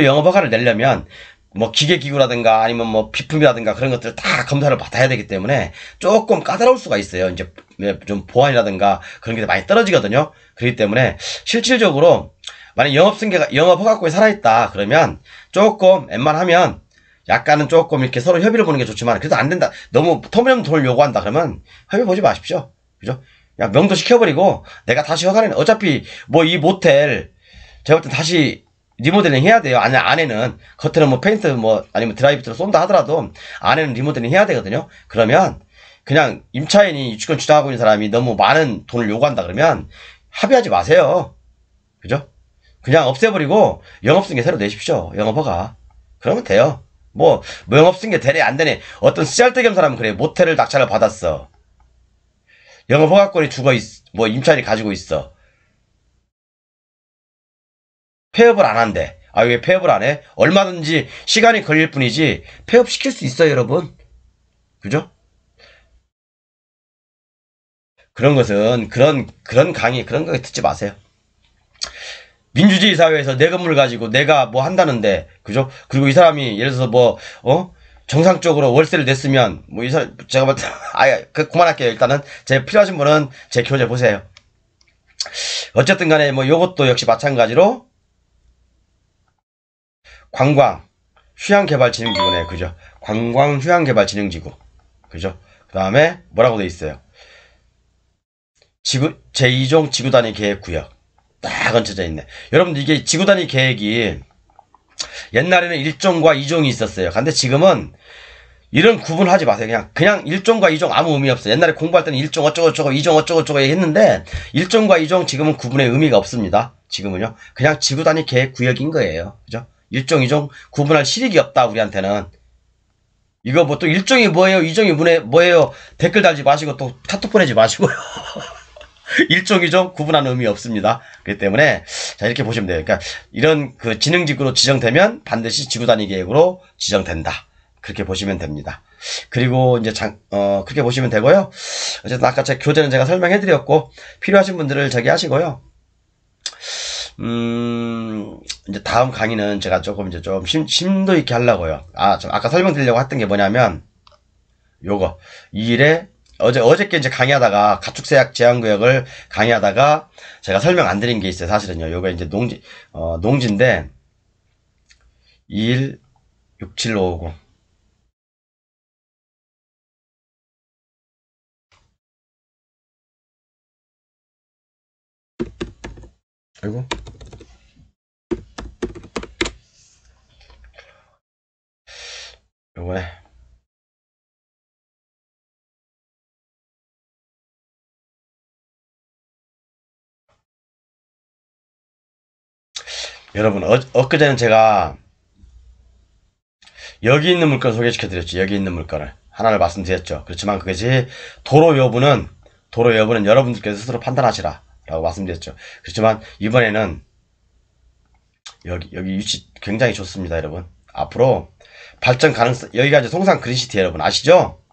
영업 허가를 내려면 뭐 기계기구라든가 아니면 뭐 비품이라든가 그런 것들 다 검사를 받아야 되기 때문에 조금 까다로울 수가 있어요. 이제 좀 보안이라든가 그런 게 많이 떨어지거든요. 그렇기 때문에 실질적으로 만약 영업 허가권이 살아있다 그러면 조금 웬만하면 약간은 조금 이렇게 서로 협의를 보는 게 좋지만, 그래도 안 된다, 너무 터무니없는 돈을 요구한다 그러면 협의 보지 마십시오. 그죠? 그냥 명도 시켜버리고 내가 다시 허가는, 어차피 뭐 이 모텔 제가 볼 땐 다시 리모델링 해야 돼요. 안에는 겉에는 뭐 페인트 뭐 아니면 드라이브트로 쏜다 하더라도 안에는 리모델링 해야 되거든요. 그러면 그냥 임차인이 유치권 주장하고 있는 사람이 너무 많은 돈을 요구한다 그러면 합의하지 마세요. 그죠? 그냥 없애버리고 영업승계 새로 내십시오. 영업허가. 그러면 돼요. 뭐 영업승계 되네 안 되네. 어떤 쓰잘데기 없는 사람은 그래. 모텔을 낙찰을 받았어. 영업허가권이 뭐 임차인이 가지고 있어. 폐업을 안 한대. 왜 폐업을 안 해? 얼마든지 시간이 걸릴 뿐이지 폐업 시킬 수 있어요, 여러분. 그죠? 그런 것은 그런 강의 그런 거 듣지 마세요. 민주주의 사회에서 내 건물 가지고 내가 뭐 한다는데, 그죠? 그리고 이 사람이 예를 들어서 뭐 정상적으로 월세를 냈으면 뭐 이 사람, 제가 볼 때 그만할게요. 일단은 제 필요하신 분은 제 교재 보세요. 어쨌든 간에 뭐 요것도 역시 마찬가지로 관광 휴양개발진흥지구네. 그죠? 관광 휴양개발진흥지구. 그죠? 그 다음에 뭐라고 돼 있어요? 제2종 지구단위 계획구역. 딱 얹혀져 있네. 여러분들 이게 지구단위 계획이 옛날에는 1종과 2종이 있었어요. 근데 지금은 이런 구분하지 마세요. 그냥 1종과 2종 아무 의미 없어요. 옛날에 공부할 때는 1종 어쩌고저쩌고 2종 어쩌고저쩌고 했는데 1종과 2종 지금은 구분의 의미가 없습니다. 지금은요. 그냥 지구 단위 계획 구역인 거예요. 그죠? 1종, 2종 구분할 실익이 없다 우리한테는. 이거 뭐 또 1종이 뭐예요? 2종이 뭐예요? 댓글 달지 마시고 또 카톡 보내지 마시고요. 1종, 2종 구분하는 의미 없습니다. 그렇기 때문에 자 이렇게 보시면 돼요. 그러니까 이런 그 지능지구로 지정되면 반드시 지구 단위 계획으로 지정된다. 그렇게 보시면 됩니다. 그리고 이제 그렇게 보시면 되고요. 어쨌든 아까 제 교재는 제가 설명해 드렸고 필요하신 분들을 저기 하시고요. 이제 다음 강의는 제가 조금 이제 좀 심도 있게 하려고요. 아까 설명드리려고 했던 게 뭐냐면 요거 이 일에 어저께 이제 강의하다가 가축세약 제한구역을 강의하다가 제가 설명 안 드린 게 있어요. 사실은요. 요거 이제 농지인데 2167550 아이고 요거에 여러분 엊그제는 제가 여기 있는 물건 소개시켜 드렸죠. 여기 있는 물건을 하나를 말씀드렸죠. 그렇지만 그것이 도로 여부는 여러분들께서 스스로 판단하시라 라고 말씀드렸죠. 그렇지만 이번에는 여기 위치 굉장히 좋습니다. 여러분 앞으로 발전 가능성 여기가 이제 송산 그린시티 여러분 아시죠?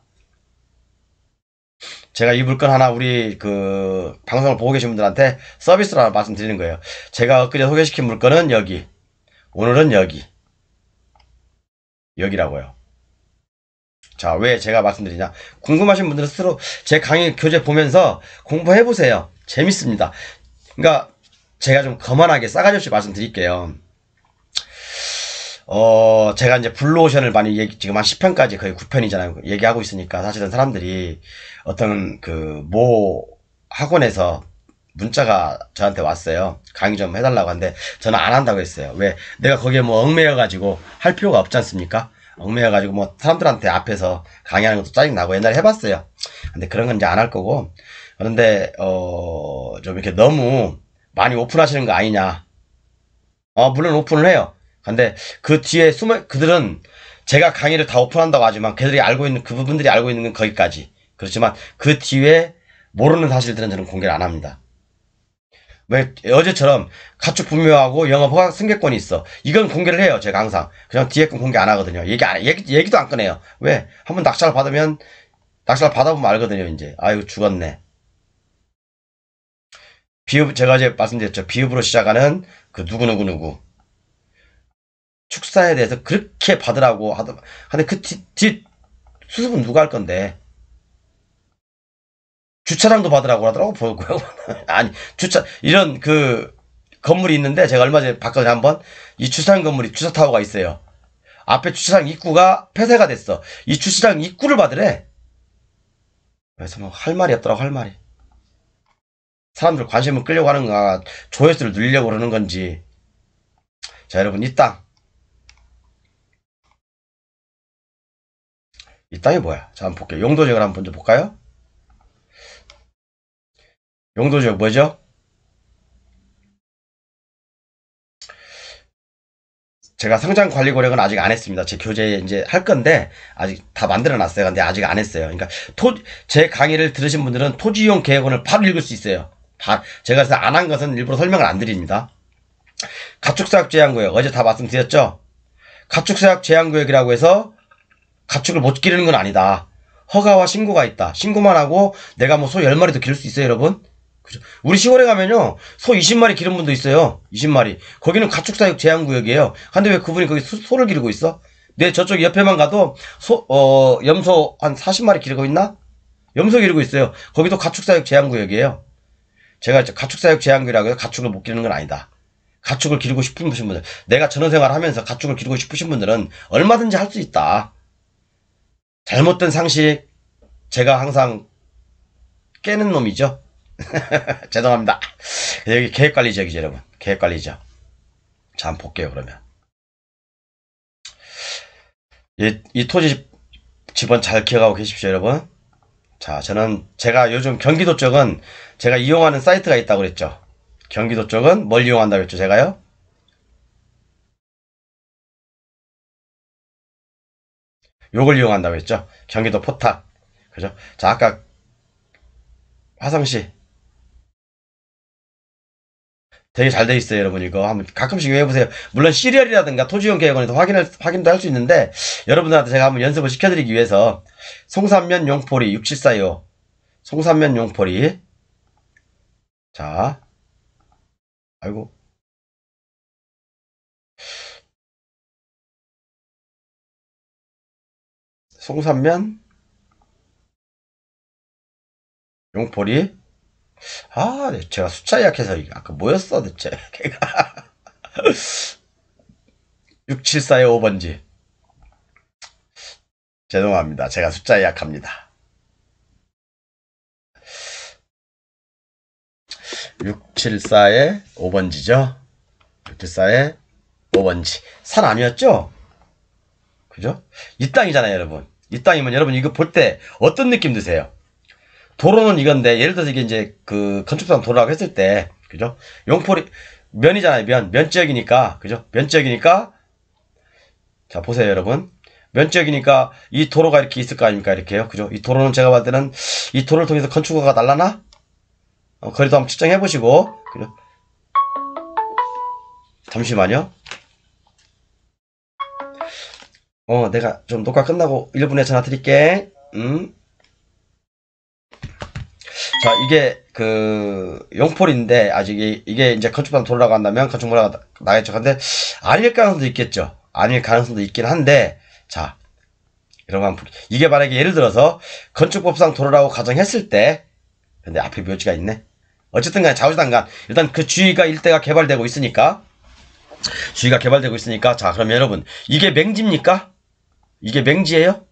제가 이 물건 하나 우리 그 방송을 보고 계신 분들한테 서비스로 하나 말씀드리는 거예요. 제가 엊그제 소개시킨 물건은 여기, 오늘은 여기라고요. 자, 왜 제가 말씀드리냐? 궁금하신 분들은 스스로 제 강의 교재 보면서 공부해보세요. 재밌습니다. 그러니까 제가 좀 거만하게 싸가지 없이 말씀드릴게요. 제가 이제 블루오션을 많이 지금 한 10편까지 거의 9편이잖아요. 얘기하고 있으니까 사실은 사람들이 어떤 모 학원에서 문자가 저한테 왔어요. 강의 좀 해달라고 하는데 저는 안 한다고 했어요. 왜? 내가 거기에 뭐 얽매여가지고 할 필요가 없지 않습니까? 얽매여가지고 뭐 사람들한테 앞에서 강의하는 것도 짜증나고 옛날에 해봤어요. 근데 그런 건 이제 안 할 거고. 그런데 좀 이렇게 너무 많이 오픈하시는 거 아니냐. 물론 오픈을 해요. 근데 그 뒤에 그들은 제가 강의를 다 오픈한다고 하지만 그분들이 알고 있는 건 거기까지. 그렇지만 그 뒤에 모르는 사실들은 저는 공개를 안 합니다. 왜 어제처럼 가축 분묘하고 영업 허가 승계권이 있어. 이건 공개를 해요. 제가 항상. 그냥 뒤에 건 공개 안 하거든요. 얘기도 안 꺼내요. 왜? 한번 낙찰 받아보면 알거든요. 이제 아이고 죽었네. 제가 어제 말씀드렸죠. 비읍으로 시작하는 그 누구누구누구 축사에 대해서 그렇게 받으라고 하더만. 근데 그 뒤 수습은 누가 할 건데? 주차장도 받으라고 하더라고, 보고요. 아니, 이런 건물이 있는데, 제가 얼마 전에 봤거든요, 한번. 이 주차장 건물이 주차타워가 있어요. 앞에 주차장 입구가 폐쇄가 됐어. 이 주차장 입구를 받으래. 그래서 뭐, 할 말이 없더라고, 할 말이. 사람들 관심을 끌려고 하는가, 조회수를 늘리려고 그러는 건지. 자, 여러분, 이 땅이 뭐야? 자, 한번 볼게요. 용도지역을 한번 먼저 볼까요? 용도지역 뭐죠? 제가 성장관리고력은 아직 안 했습니다. 제 교재에 이제 할 건데, 아직 다 만들어 놨어요. 근데 아직 안 했어요. 그러니까, 제 강의를 들으신 분들은 토지이용 계획원을 바로 읽을 수 있어요. 제가 그래서 안 한 것은 일부러 설명을 안 드립니다. 가축사육 제한구역, 어제 다 말씀드렸죠? 가축사육 제한구역이라고 해서 가축을 못 기르는 건 아니다. 허가와 신고가 있다. 신고만 하고 내가 뭐 소 10마리도 기를 수 있어요, 여러분? 그죠? 우리 시골에 가면요, 소 20마리 기른 분도 있어요. 20마리. 거기는 가축사육 제한구역이에요. 근데 왜 그분이 거기 소를 기르고 있어? 내 저쪽 옆에만 가도 염소 한 40마리 기르고 있나? 염소 기르고 있어요. 거기도 가축사육 제한구역이에요. 제가 가축사육 제한구역이라고 해서 가축을 못 기르는 건 아니다. 가축을 기르고 싶은 분들, 내가 전원생활 하면서 가축을 기르고 싶으신 분들은 얼마든지 할 수 있다. 잘못된 상식, 제가 항상 깨는 놈이죠. 죄송합니다. 여기 계획관리지역이죠, 여러분. 계획관리지역. 자, 한번 볼게요, 그러면. 이 토지 집은 잘 기억하고 계십시오, 여러분. 자, 제가 요즘 경기도 쪽은 제가 이용하는 사이트가 있다고 그랬죠. 경기도 쪽은 뭘 이용한다고 했죠, 제가요? 요걸 이용한다고 했죠. 경기도 포탁. 그죠? 자, 아까 화성시 되게 잘 돼 있어요, 여러분. 이거 한번 가끔씩 해보세요. 물론 시리얼이라든가 토지용 계획원에서 확인도 할 수 있는데, 여러분들한테 제가 한번 연습을 시켜드리기 위해서, 송삼면 용포리 6745. 송삼면 용포리. 자, 아이고. 송삼면 용포리. 아, 네, 제가 숫자 약해서, 아까 뭐였어, 대체. 걔가. 6745 5번지. 죄송합니다. 제가 숫자에 약합니다. 674의 5번지죠? 674의 5번지. 산 아니었죠? 그죠? 이 땅이잖아요, 여러분. 이 땅이면 여러분 이거 볼 때 어떤 느낌 드세요? 도로는 이건데, 예를 들어서 이게 이제 그 건축상 도로라고 했을 때, 그죠? 용포리, 면이잖아요, 면지역이니까, 그죠? 면지역이니까, 자, 보세요, 여러분. 면적이니까 이 도로가 이렇게 있을 거 아닙니까? 이렇게요. 그죠? 이 도로는 제가 봤을 때는 이 도로를 통해서 건축허가 날라나? 거리도 한번 측정해 보시고. 그죠? 잠시만요. 내가 좀 녹화 끝나고 1분에 전화 드릴게. 자, 이게 그 용폴인데 아직 이게 이제 건축판 도로라고 한다면 건축물가 나겠죠. 근데 아닐 가능성도 있겠죠. 아닐 가능성도 있긴 한데, 자, 이런 거 이게 만약에 예를 들어서 건축법상 도로라고 가정했을 때, 근데 앞에 묘지가 있네. 어쨌든 간에 좌우지단간 일단 그 주위가 일대가 개발되고 있으니까, 자, 그럼 여러분 이게 맹지입니까? 이게 맹지예요?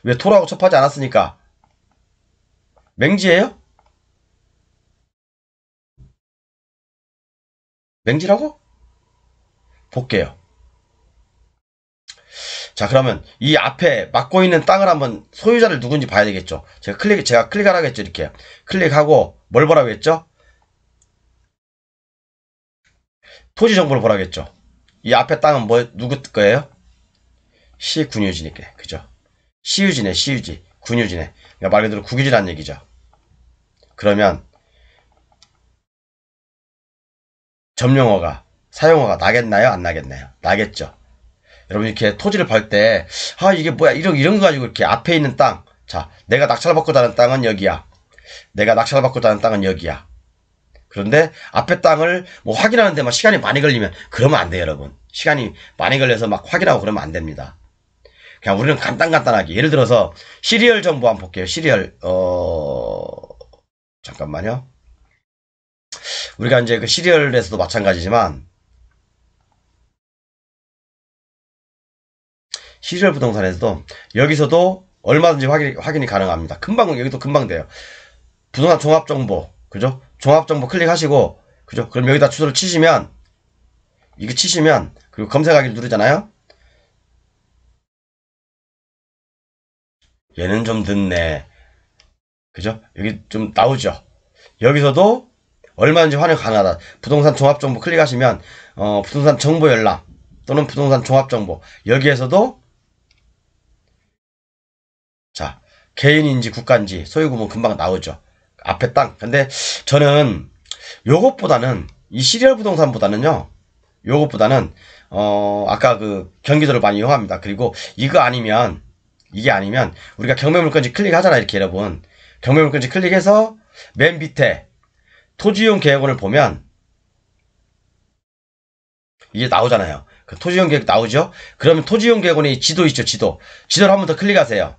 왜 토라고 첩하지 않았으니까 맹지예요? 맹지라고? 볼게요. 자, 그러면 이 앞에 막고 있는 땅을 한번 소유자를 누군지 봐야 되겠죠. 제가 클릭하라고 했죠. 이렇게 클릭하고 뭘 보라고 했죠? 토지 정보를 보라고 했죠. 이 앞에 땅은 누구 거예요? 시군유지니까, 그죠? 시유지네, 시유지. 군유지네. 그러니까 말 그대로 국유지라는 얘기죠. 그러면 점용어가, 사용어가 나겠나요? 안 나겠나요? 나겠죠. 여러분 이렇게 토지를 팔 때, 이게 뭐야, 이런 거 가지고 이렇게 앞에 있는 땅. 자, 내가 낙찰받고자 하는 땅은 여기야. 내가 낙찰받고자 하는 땅은 여기야. 그런데 앞에 땅을 뭐 확인하는데 막 시간이 많이 걸리면 그러면 안 돼요, 여러분. 시간이 많이 걸려서 막 확인하고 그러면 안 됩니다. 그냥 우리는 간단하게 예를 들어서 시리얼 정보 한번 볼게요. 시리얼 잠깐만요. 우리가 이제 그 시리얼에서도 마찬가지지만 시리얼 부동산에서도 여기서도 얼마든지 확인이 가능합니다. 여기도 금방 돼요. 부동산 종합정보, 그죠? 종합정보 클릭하시고, 그죠? 그럼 여기다 주소를 치시면, 그리고 검색하기를 누르잖아요? 얘는 좀 늦네. 그죠? 여기 좀 나오죠? 여기서도 얼마든지 환영 가능하다. 부동산 종합정보 클릭하시면, 부동산 정보 열람, 또는 부동산 종합정보. 여기에서도, 자, 개인인지 국가인지 소유구문 금방 나오죠. 앞에 땅. 근데 저는 이 시리얼 부동산보다는요, 아까 그 경기도를 많이 이용합니다. 그리고 이게 아니면 우리가 경매물건지 클릭하잖아, 이렇게 여러분. 경매물건지 클릭해서 맨 밑에 토지이용 계획원을 보면 이게 나오잖아요. 그 토지이용 계획 나오죠? 그러면 토지이용 계획원에 지도 있죠, 지도. 지도를 한 번 더 클릭하세요.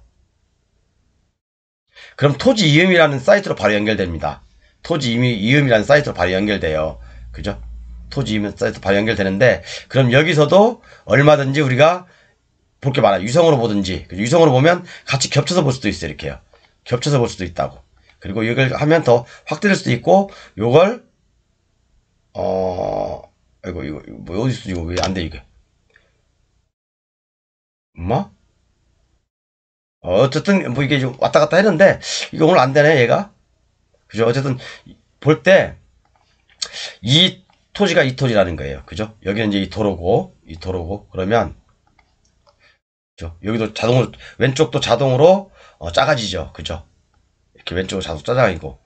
그럼 토지 이음이라는 사이트로 바로 연결됩니다. 토지 이음이라는 사이트로 바로 연결돼요. 그죠? 토지 이음 사이트 바로 연결되는데, 그럼 여기서도 얼마든지 우리가 볼 게 많아요. 유성으로 보든지. 유성으로 보면 같이 겹쳐서 볼 수도 있어요. 이렇게요. 겹쳐서 볼 수도 있다고. 그리고 이걸 하면 더 확대될 수도 있고, 요걸, 이거, 뭐, 어디 있어? 이거 왜 안 돼, 이게? 엄마? 어쨌든 뭐 이게 좀 왔다 갔다 했는데 이거 오늘 안 되네 얘가. 그죠? 어쨌든 볼 때 이 토지가 이 토지라는 거예요. 그죠? 여기는 이제 이 도로고 그러면 그죠? 여기도 자동으로 왼쪽도 자동으로 작아지죠. 그죠? 이렇게 왼쪽으로 자동 짜장이고.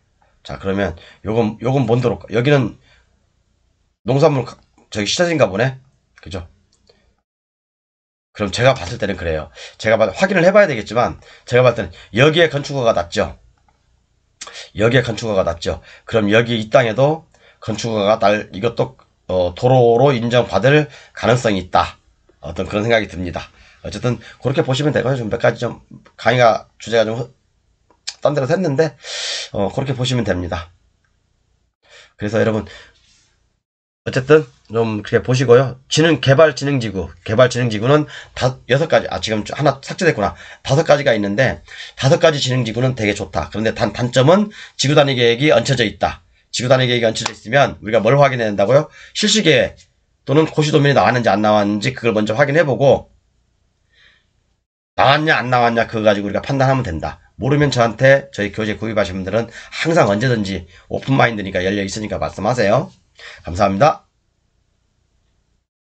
자, 그러면 요건 뭔 도로? 여기는 농산물 저기 시장인가 보네. 그죠? 그럼 제가 봤을 때는 그래요. 확인을 해봐야 되겠지만 제가 봤을 때는 여기에 건축허가 낫죠. 여기에 건축허가 낫죠. 그럼 여기 이 땅에도 건축허가 이것도 도로로 인정받을 가능성이 있다. 어떤 그런 생각이 듭니다. 어쨌든 그렇게 보시면 되고요. 좀 몇 가지 좀 강의가 주제가 좀 딴 데로 샜는데 그렇게 보시면 됩니다. 그래서 여러분 어쨌든 좀 그렇게 보시고요. 개발진흥지구는 여섯 가지, 지금 하나 삭제됐구나. 다섯 가지가 있는데, 다섯 가지 진흥지구는 되게 좋다. 그런데 단점은 지구 단위 계획이 얹혀져 있다. 지구 단위 계획이 얹혀져 있으면 우리가 뭘 확인해야 된다고요? 실시계획 또는 고시도면이 나왔는지 안 나왔는지 그걸 먼저 확인해보고, 나왔냐 안 나왔냐 그거 가지고 우리가 판단하면 된다. 모르면 저희 교재 구입하신 분들은 항상 언제든지 오픈마인드니까 열려 있으니까 말씀하세요. 감사합니다.